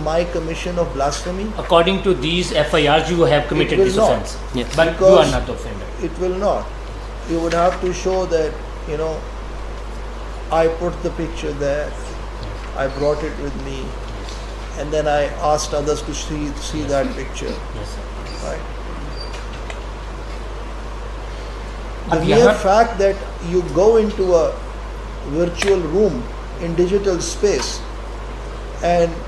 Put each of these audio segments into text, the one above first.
my commission of blasphemy? According to these FIRs, you have committed It will this not. offense. Yes. But you Because are not the offender. It will not. You would have to show that, you know, I put the picture there, I brought it with me, and then I asked others to see that picture. Yes, sir. Right? The اب mere یہاں fact that you go into a virtual room in digital space and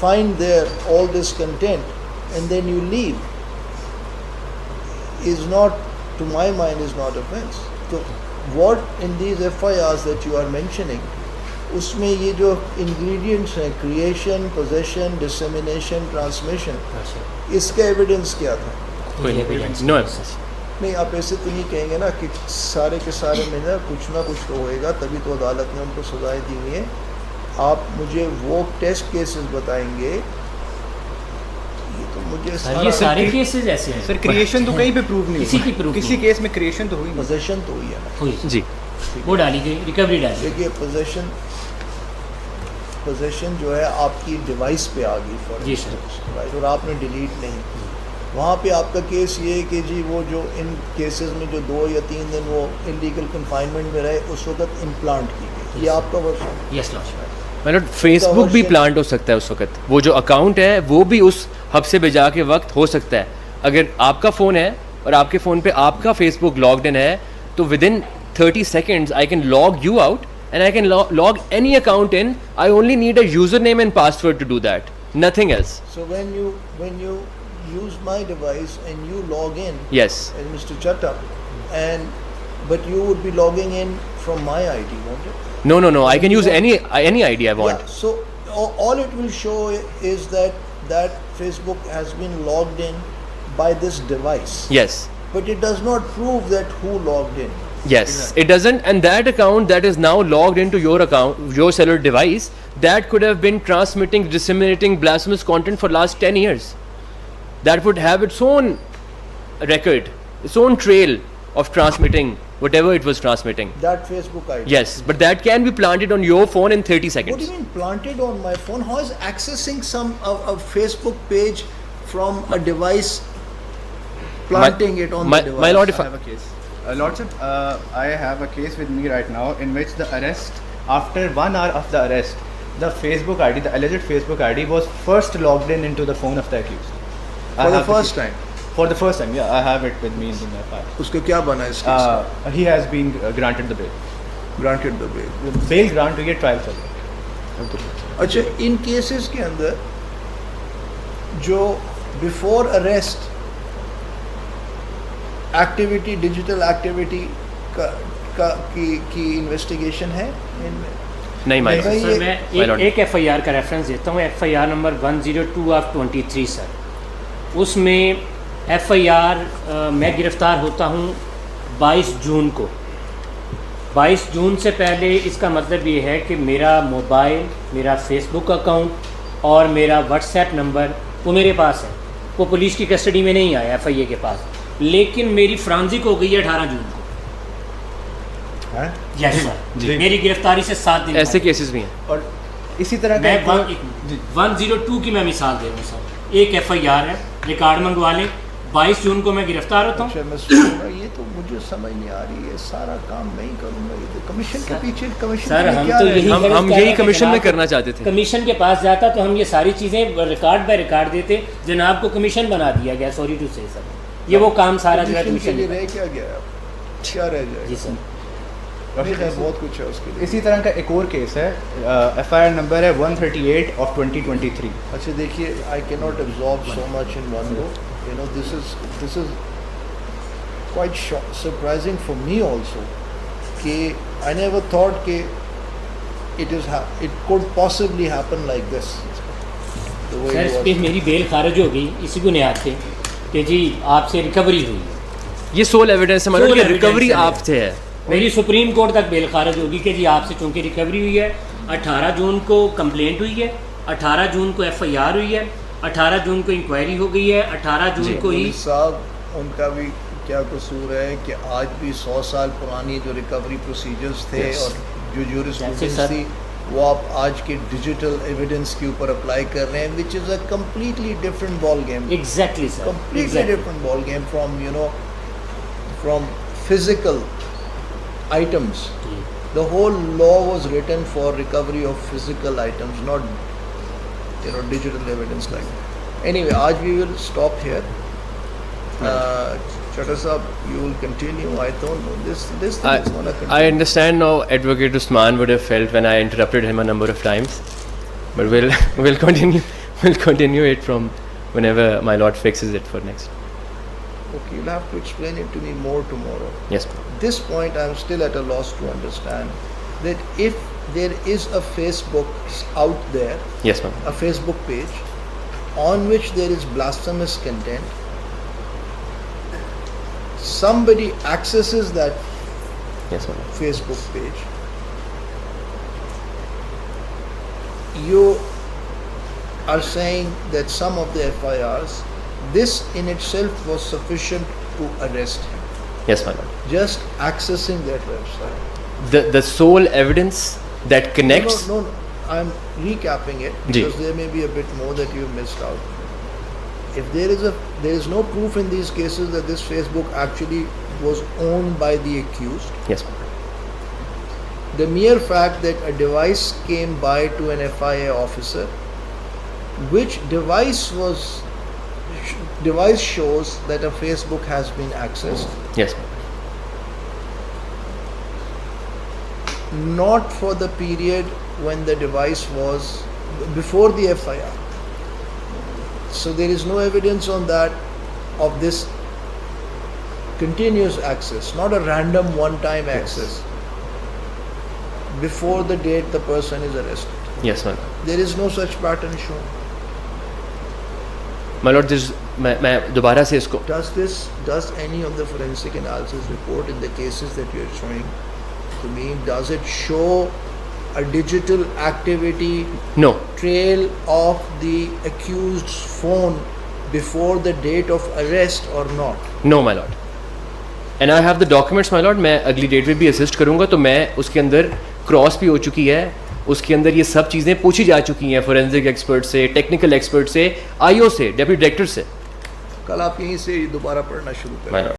find there all this content and then you leave is not, to my mind, is not offense. So what in these FIRs that you are mentioning, اس میں یہ جو ingredients ہیں creation, possession, dissemination, transmission, اس کا evidence کیا تھا؟ کوئی evidence نو evidence. نہیں آپ ایسے تو نہیں کہیں گے نا کہ سارے کے سارے میں نا کچھ نہ کچھ تو ہوئے گا تبھی تو عدالت نے ان کو سزائیں دی ہوئی ہیں. آپ مجھے وہ ٹیسٹ کیسز بتائیں گے. یہ تو مجھے یہ سارے کیسز ایسے ہیں. سر کریشن تو کہیں پہ پروو نہیں کسی کی proof کسی نہیں. کیس میں کریشن تو ہوئی نہیں. پوزیشن تو ہوئی ہے نا. ہوئی جی وہ ڈالی گئی, ریکوری ڈالی. دیکھیے پوزیشن جو ہے آپ کی ڈیوائس پہ آ گئی فار جی سر. رائٹ, اور آپ نے ڈیلیٹ نہیں. وہاں پہ آپ کا کیس یہ ہے کہ جی وہ جو ان کیسز میں جو 2 یا 3 دن وہ انلیگل کنفائنمنٹ میں رہے اس وقت امپلانٹ کی گئی. یہ آپ کا ورژن. یس لارڈ. مطلب فیس بک بھی پلانٹ ہو سکتا ہے اس وقت, وہ جو اکاؤنٹ ہے وہ بھی اس ہب سے بجا کے وقت ہو سکتا ہے. اگر آپ کا فون ہے اور آپ کے فون پہ آپ کا فیس بک لاگڈ ان ہے تو with in 30 seconds I can log you out and I can log any account in. I only need a username and password to do that, nothing else. So when you use my device and you log in, Yes. as Mr. Chatta, but you would be logging in from my ID, won't it? No, I can use any ID I want. Yeah, so all it will show is that Facebook has been logged in by this device. Yes. But it does not prove that who logged in. Yes, it doesn't, and that account that is now logged into your account, your cellular device, that could have been transmitting, disseminating blasphemous content for last 10 years. That would have its own record, its own trail of transmitting whatever it was transmitting. That Facebook ID. Yes, but that can be planted on your phone in 30 What seconds. do you mean planted on my phone? How is accessing a Facebook page from a device, planting it on the device? My lord, if I have a case. Lordship, I have a case with me right now in which the arrest, after 1 hour of the arrest, the Facebook ID, the alleged Facebook ID was first logged in into the phone of the accused. For the first time? For the first time, yeah. I have it with me in the file. اس کا کیا بنا اس case? He has been granted the bail. Granted the bail. Bail grant ہوئی ہے, trial چل رہا ہے. اچھا ان cases کے اندر جو before arrest activity, digital activity کی انویسٹیگیشن ہے ان میں؟ نہیں مائل. سر میں ایک FIR کا ریفرنس دیتا ہوں, FIR نمبر 102/23 سر. اس میں FIR میں گرفتار ہوتا ہوں 22 جون کو. 22 جون سے پہلے اس کا مطلب یہ ہے کہ میرا موبائل, میرا فیس بک اکاؤنٹ اور میرا واٹس ایپ نمبر وہ میرے پاس ہے. وہ پولیس کی کسٹڈی میں نہیں آیا FIA کے پاس, لیکن میری فرانزک ہو گئی ہے 18 جون کو. یس سر, میری گرفتاری سے 7 دن ایسے کیسز بھی ہیں. اور اسی طرح میں 102 کی میں مثال دے رہا ہوں سر. ایک FIR ہے, ریکارڈ منگوا لیں. 22 جون کو میں گرفتار ہوتا ہوں. میں سن رہا, یہ تو مجھے سمجھ نہیں آ رہی ہے. سارا کام میں ہی کروں گا. یہ تو کمیشن کے پیچھے, کمیشن سر ہم یہی کمیشن میں کرنا چاہتے تھے. کمیشن کے پاس جاتا تو ہم یہ ساری چیزیں ریکارڈ بائی ریکارڈ دیتے. جناب کو کمیشن بنا دیا گیا, سوری ٹو سے سر. یہ وہ کام سارا جو ہے کمیشن کے رہ کیا گیا, کیا رہ جائے. جی سر, بہت کچھ ہے اس کے لیے. اسی طرح کا ایک اور کیس ہے, FIR نمبر ہے 138/2023. اچھا دیکھیے, I cannot absorb so much in one go. You know, this is quite surprising for me also. کہ I never thought کہ it could possibly happen like this. سر اس پہ میری بیل خارج ہو گئی اسی بنیاد پہ کہ جی آپ سے ریکوری ہوئی. یہ سول ایویڈنس ہے, مطلب کہ ریکوری آپ سے ہے. میری سپریم کورٹ تک بیل خارج ہوگی کہ جی آپ سے چونکہ ریکوری ہوئی ہے. 18 جون کو کمپلینٹ ہوئی ہے, 18 جون کو FIR ہوئی ہے, 18 جون کو انکوائری ہو گئی ہے, 18 جون کو ہی صاحب ان کا بھی کیا قصور ہے کہ آج بھی 100 سال پرانی جو ریکوری پروسیجرز تھے اور جو جورسپروڈنس تھی وہ آپ آج کے ڈیجیٹل ایویڈنس کے اوپر اپلائی کر رہے ہیں, which is a completely different ball game, exactly sir, completely different ball game from, you know, from physical items. The whole law was written for recovery of physical items, not, you know, digital evidence like that. Anyway, aaj we will stop here. Chatter Sahab, you will continue. I don't know, this thing is going to continue. I understand now Advocate Usman would have felt when I interrupted him a number of times, but we'll continue it from whenever my lord fixes it for next. Okay, you'll have to explain it to me more tomorrow. Yes, ma'am. At this point, I'm still at a loss to understand that if there is a Facebook out there, Yes, ma'am. a Facebook page on which there is blasphemous content, somebody accesses that Yes, ma'am. Facebook page, you are saying that some of the FIRs, this in itself was sufficient to arrest him, Yes, my lord. just accessing that website. The sole evidence that connects. No, I'm recapping it Ji. because there may be a bit more that you missed out. If there is no proof in these cases that this Facebook actually was owned by the accused, Yes, ma'am. the mere fact that a device came by to an FIA officer, which device shows that a Facebook has been accessed, Yes, ma'am. not for the period when the device was before the FIR. So there is no evidence on that of this continuous access, not a random one-time access before the date the person is arrested. Yes, my lord. There is no such pattern shown. My lord, میں دوبارہ سے اس کو. Does any of the forensic analysis report in the cases that you are showing to me, does it show a digital activity No. trail of the accused's phone before the date of arrest or not? No, my lord. And I have the documents, my lord. میں اگلی date میں بھی assist کروں گا, تو میں اس کے اندر cross بھی ہو چکی ہے, اس کے اندر یہ سب چیزیں پوچھی جا چکی ہیں فورینسک ایکسپرٹ سے, ٹیکنیکل ایکسپرٹ سے, آئی او سے, ڈیپٹی ڈائریکٹر سے. کل آپ یہیں سے دوبارہ پڑھنا شروع کریں. My lord.